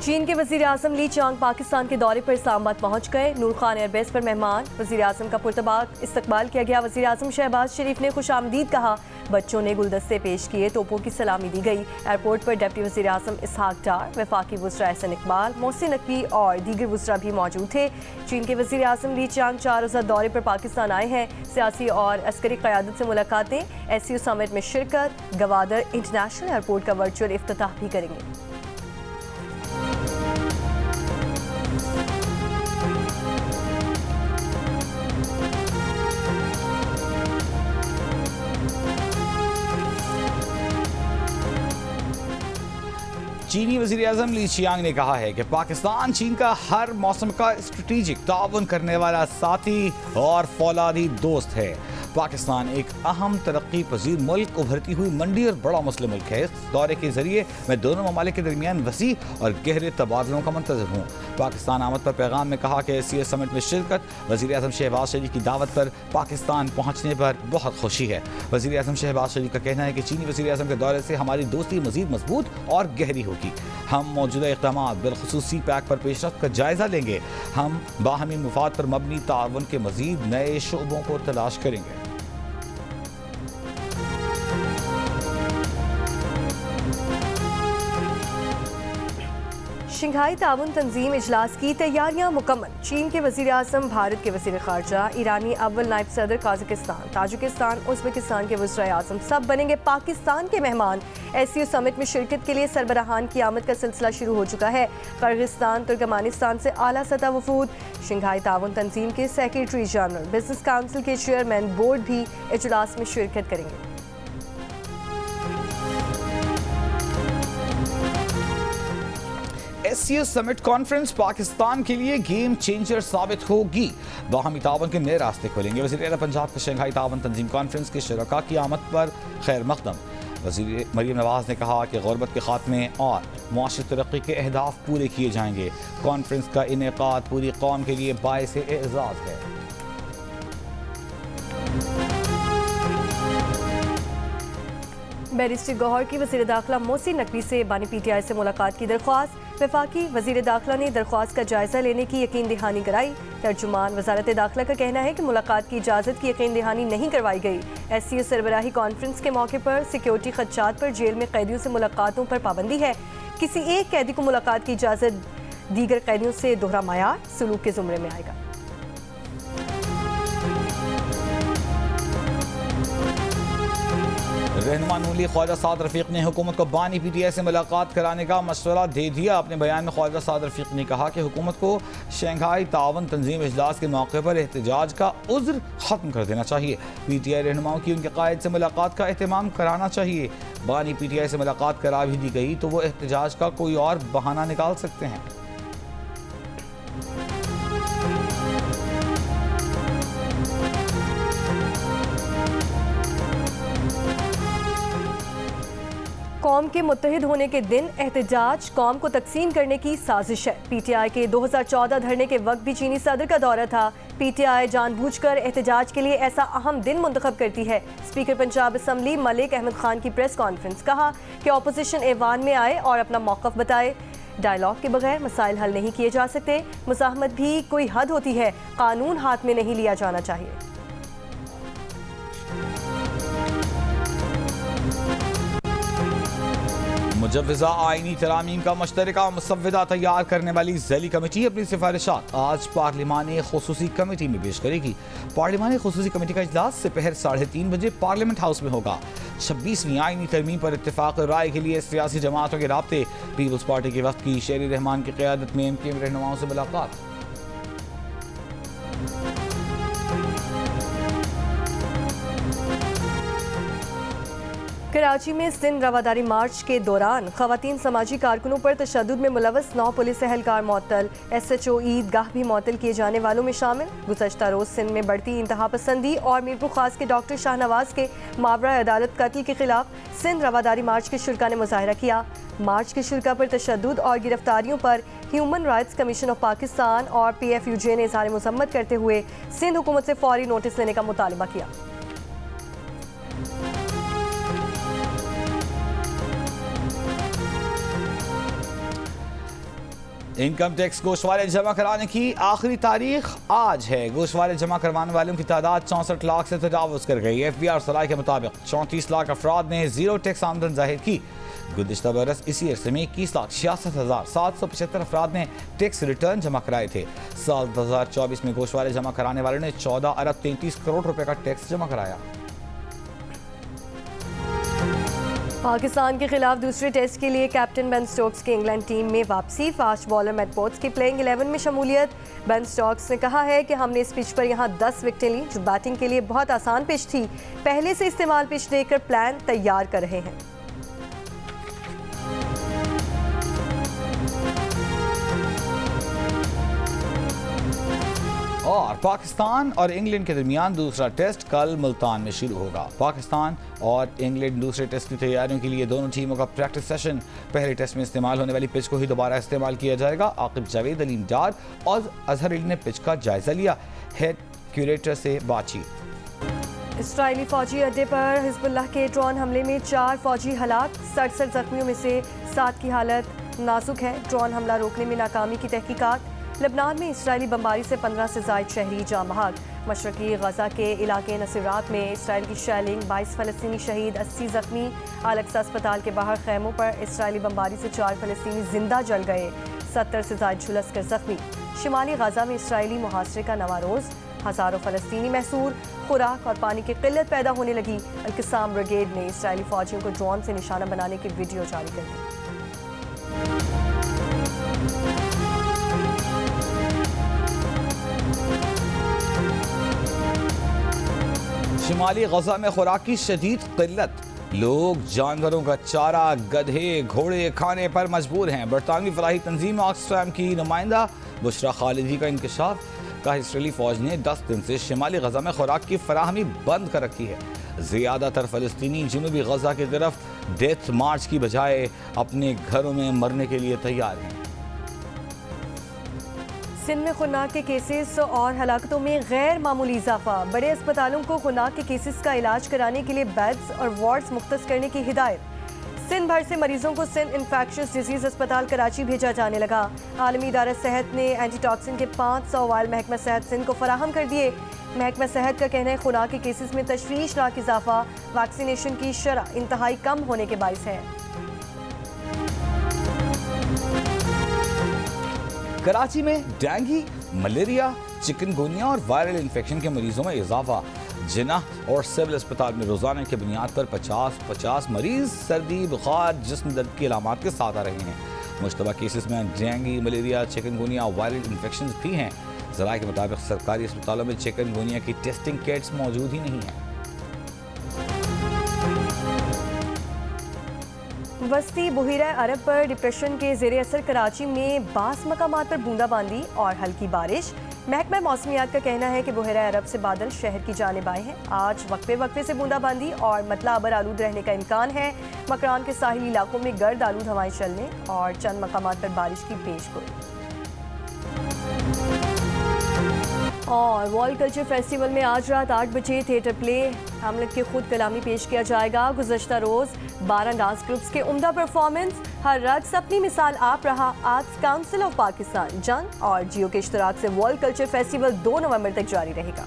चीन के वजीर आजम ली चांग पाकिस्तान के दौरे पर इस्लामाबाद पहुंच गए। नूर खान एयरबेस पर मेहमान वजीर आजम का पुरतबाक इस्तकबाल किया गया। वजीर आजम शहबाज शरीफ ने खुशामदीद कहा। बच्चों ने गुलदस्ते पेश किए, तोपों की सलामी दी गई। एयरपोर्ट पर डिप्टी वजीर आजम इसहाक डार, वफाकी वज़रा एहसन इकबाल, मोहसिन नकवी और दीगर वज़रा भी मौजूद थे। चीन के वजीर आजम ली चांग 4 रोज़ा दौरे पर पाकिस्तान आए हैं। सियासी और अस्करी क़यादत से मुलाकातें, SCO समिट में शिरकत, गवादर इंटरनेशनल एयरपोर्ट का वर्चुअल इफ्तिताह भी करेंगे। चीनी वज़ीर आज़म ली चियांग ने कहा है कि पाकिस्तान चीन का हर मौसम का स्ट्रेटेजिक ताउन करने वाला साथी और फौलादी दोस्त है। पाकिस्तान एक अहम तरक्की पजीर मुल्क, उभरती हुई मंडी और बड़ा मुस्लिम मुल्क है। इस दौरे के जरिए मैं दोनों ममालिक के दरमियान वसी और गहरे तबादलों का मंतज़र हूँ। पाकिस्तान आमद पर पैगाम में कहा कि SCO समिट में शिरकत, वज़ीर आज़म शहबाज शरीफ की दावत पर पाकिस्तान पहुँचने पर बहुत खुशी है। वज़ीर आज़म शहबाज शरीफ का कहना है कि चीनी वज़ीर आज़म के दौरे से हमारी दोस्ती मज़ीद मजबूत और गहरी होगी। हम मौजूदा इक़दामात बिलख़ुसूस CPEC पर पेशरफ्त का जायज़ा लेंगे। हम बाहमी मुफाद पर मबनी ताउन के मज़ीद नए शोबों को तलाश करेंगे। शंघाई ताउन तंजीम इजलास की तैयारियां मुकम्मल। चीन के वज़ीर आज़म, भारत के वज़ीर ख़ारजा, ईरानी अव्वल नायब सदर काज़ाकिस्तान, ताजिकिस्तान, उज़्बेकिस्तान के वज़ीर आज़म सब बनेंगे पाकिस्तान के मेहमान। SCO समिट में शिरकत के लिए सरबराहान की आमद का सिलसिला शुरू हो चुका है। किर्गिस्तान, तुर्कमानिस्तान से आला सतह वफूद, शंघाई ताउन तंजीम के सेक्रेटरी जनरल, बिजनेस काउंसिल के चेयरमैन, बोर्ड भी इजलास में शिरकत करेंगे। SCO समिट कॉन्फ्रेंस पाकिस्तान के लिए गेम चेंजर साबित होगी। बाहमी ताउन के नए रास्ते खोलेंगे। वज़ीर आला पंजाब के शंघाई ताउन तंजीम कॉन्फ्रेंस के शुरका की आमद पर खैर मकदम। वज़ीर मरियम नवाज ने कहा कि गुरबत के खात्मे और मुआशी तरक्की के अहदाफ पूरे किए जाएंगे। कॉन्फ्रेंस का इनेकाद पूरी कौम के लिए बाइस एज़ाज़ है। बैरिस्टर गौहर की वज़ीर दाखिला मोहसिन नकवी से बानी PTI से मुलाकात की दरख्वास्त। वफाकी वज़ीर दाखिला ने दरख्वास्त का जायज़ा लेने की यकीन दहानी कराई। तर्जुमान वज़ारत दाखिला का कहना है कि मुलाकात की इजाज़त की यकीन दहानी नहीं करवाई गई। SCO सरबराही कॉन्फ्रेंस के मौके पर सिक्योरिटी खदशात पर जेल में कैदियों से मुलाकातों पर पाबंदी है। किसी एक कैदी को मुलाकात की इजाज़त दीगर कैदियों से दोहरा मायार सलूक के ज़ुमरे में आएगा। रहनुमा नूली ख्वाजा साद रफीक ने हुकूमत को बानी PTI से मुलाकात कराने का मशवरा दे दिया। अपने बयान में ख्वाजा साद रफीक ने कहा कि हुकूमत को शंघाई ताउन तंजीम इजलास के मौके पर एहतजाज का उज़्र ख़त्म कर देना चाहिए। PTI रहनुमाओं की उनके कायद से मुलाकात का एहतमाम कराना चाहिए। बानी PTI से मुलाकात करा भी दी गई तो वो एहतजाज का कोई और बहाना निकाल सकते हैं। कौम के मुत्तहिद होने के दिन एहतजाज कौम को तकसीम करने की साजिश है। PTI के 2014 धरने के वक्त भी चीनी सदर का दौरा था। PTI जानबूझकर एहतजाज के लिए ऐसा अहम दिन मुंतखब करती है। स्पीकर पंजाब असम्बली मलिक अहमद खान की प्रेस कॉन्फ्रेंस, कहा कि ऑपोजिशन ऐवान में आए और अपना मौक़िफ़ बताए। डायलॉग के बगैर मसाइल हल नहीं किए जा सकते। मुज़ाहमत भी कोई हद होती है, कानून हाथ में नहीं लिया जाना चाहिए। मुजव्वज़ा आइनी तरामीम का मुश्तरका मुसव्वदा तैयार करने वाली ज़ैली कमेटी अपनी सिफारिशात आज पार्लिमानी खुसूसी कमेटी में पेश करेगी। पार्लिमानी खुसूसी कमेटी का इजलास दोपहर 3:30 बजे पार्लियामेंट हाउस में होगा। 26वीं आइनी तरमीम पर इत्तेफाक राय के लिए सियासी जमातों के राब्ते, पीपल्स पार्टी के वक्त की शेर रहमान की क़यादत में MKM रहनुमाओं से मुलाकात। कराची में सिंध रवादारी मार्च के दौरान ख़वातीन समाजी कारकुनों पर तशद्दुद में मुलव्वस 9 पुलिस एहलकार मअतल। SHO ईदगाह भी मअतल किए जाने वालों में शामिल। गुज़श्ता रोज़ सिंध में बढ़ती इंतहा पसंदी और मीरपुर खास के डॉक्टर शाहनवाज के मावरा अदालत कत्ल के खिलाफ सिंध रवादारी मार्च के शुरका ने मुजाहरा किया। मार्च के शुरका पर तशद्दुद और गिरफ्तारियों पर human rights commission of Pakistan और PFUJ ने इज़हार मुज़म्मत करते हुए सिंध हुकूमत से फौरी नोटिस लेने का मुतालबा किया। इनकम टैक्स गोशवारे जमा कराने की आखिरी तारीख आज है। गोशवारे जमा करवाने वालों की तादाद 64 लाख से तजावुज कर गई। FBI और सराय के मुताबिक 34 लाख अफराद ने जीरो टैक्स आमदन जाहिर की। गुज़िश्ता बरस इसी अरसे में 21,66,775 अफराद ने टैक्स रिटर्न जमा कराए थे। साल 2024 में गोशवारे जमा कराने वालों ने 14 अरब 33 करोड़ रुपए का टैक्स जमा कराया। पाकिस्तान के खिलाफ दूसरे टेस्ट के लिए कैप्टन बेन स्टोक्स की इंग्लैंड टीम में वापसी। फास्ट बॉलर मैट बोट्स की प्लेइंग 11 में शमूलियत। बेन स्टोक्स ने कहा है कि हमने इस पिच पर यहां 10 विकेटें ली, जो बैटिंग के लिए बहुत आसान पिच थी। पहले से इस्तेमाल पिच देकर प्लान तैयार कर रहे हैं। और पाकिस्तान और इंग्लैंड के दरमियान दूसरा टेस्ट कल मुल्तान में शुरू होगा। पाकिस्तान और इंग्लैंड दूसरे टेस्ट की तैयारियों के लिए दोनों टीमों का प्रैक्टिस सेशन। पहले टेस्ट में इस्तेमाल होने वाली पिच को ही दोबारा इस्तेमाल किया जाएगा। आकिब जावेद, अलीम डार और अजहर अली ने पिच का जायजा लिया। हेड क्यूरेटर से बातचीत। इसराइली फौजी अड्डे पर हिजबुल्लाह के ड्रोन हमले में 4 फौजी हलाक। 67 जख्मियों में से 7 की हालत नाजुक है। ड्रोन हमला रोकने में नाकामी की तहकीकात। लेबनान में इसराइली बमबारी से 15 से ज़ायद शहरी जाँ बहक। मशरकी गजा के इलाके नसीरात में इसराइल की शेलिंग, 22 फ़लस्तीनी शहीद, 80 जख्मी। अल-अक्सा अस्पताल के बाहर खैमों पर इसराइली बमबारी से 4 फ़लस्तीनी जिंदा जल गए, 70 से ज़ायद झुलस कर जख्मी। शिमाली गजा में इसराइली मुहासरे का नवा रोज़। हज़ारों फ़लस्तीनी महसूर। खुराक और पानी की किल्लत पैदा होने लगी। अल-क़िस्साम ब्रिगेड ने इसराइली फ़ौजियों को ड्रोन से निशाना बनाने की वीडियो जारी कर दी। शिमाली गजा में खुराक की शदीद किल्लत। लोग जानवरों का चारा, गधे, घोड़े खाने पर मजबूर हैं। बरतानवी फलाही तंजीम ऑक्सफैम की नुमाइंदा बुशरा खालिदी का इंकशाफ। कहा इसराइली फौज ने 10 दिन से शिमाली गजा में खुराक की फराहमी बंद कर रखी है। ज़्यादातर फ़लस्तीनी जनूबी गजा की तरफ डेथ मार्च की बजाय अपने घरों में मरने के लिए तैयार हैं। सिंध में खुनाक के केसेस और हलाकतों में गैर मामूली इजाफा। बड़े अस्पतालों को खुनाक के केसेस का इलाज कराने के लिए बेड्स और वार्ड्स मुख्तस करने की हिदायत। सिंध भर से मरीजों को सिंध इन्फेक्शस डिजीज अस्पताल कराची भेजा जाने लगा। आलमी इदारा सेहत ने एंटीटॉक्सिन के 500 वायल महकमा सेहत सिंध को फराहम कर दिए। महकमा सेहत का कहना है खुनाक के केसेस में तशवीशनाक इजाफा वैक्सीनेशन की शरह इंतहाई कम होने के बाइस है। कराची में डेंगू, मलेरिया, चिकनगुनिया और वायरल इन्फेक्शन के मरीजों में इजाफा। जिन्ना और सिविल अस्पताल में रोजाना की बुनियाद पर 50 मरीज सर्दी, बुखार, जिस्म दर्द की अलामात के साथ आ रहे हैं। मुश्तबा केसेस में डेंगू, मलेरिया, चिकनगुनिया और वायरल इन्फेक्शन भी हैं। ज़राए के मुताबिक सरकारी अस्पतालों में चिकनगुनिया की टेस्टिंग किट्स मौजूद ही नहीं है। वस्ती बुहिरा अरब पर डिप्रेशन के ज़ेर असर कराची में 20 मकामात पर बूंदाबांदी और हल्की बारिश। महकमा मौसमियात का कहना है कि बुहिरा अरब से बादल शहर की जानिब आए हैं। आज वक्फे वक्फे से बूंदाबांदी और मतला अबर आलूद रहने का इम्कान है। मकरान के साहिली इलाकों में गर्द आलूद हवाएं चलने और चंद मकामात पर बारिश की पेशगोई। और वर्ल्ड कल्चर फेस्टिवल में आज रात 8 बजे थिएटर प्ले हैमलेट की खुद कलामी पेश किया जाएगा। गुज़श्ता रोज़ 12 डांस ग्रुप्स के उम्दा परफॉर्मेंस। हर रक्स अपनी मिसाल आप रहा। आर्ट्स काउंसिल ऑफ पाकिस्तान, जंग और जियो के इश्तराक से वर्ल्ड कल्चर फेस्टिवल 2 नवंबर तक जारी रहेगा।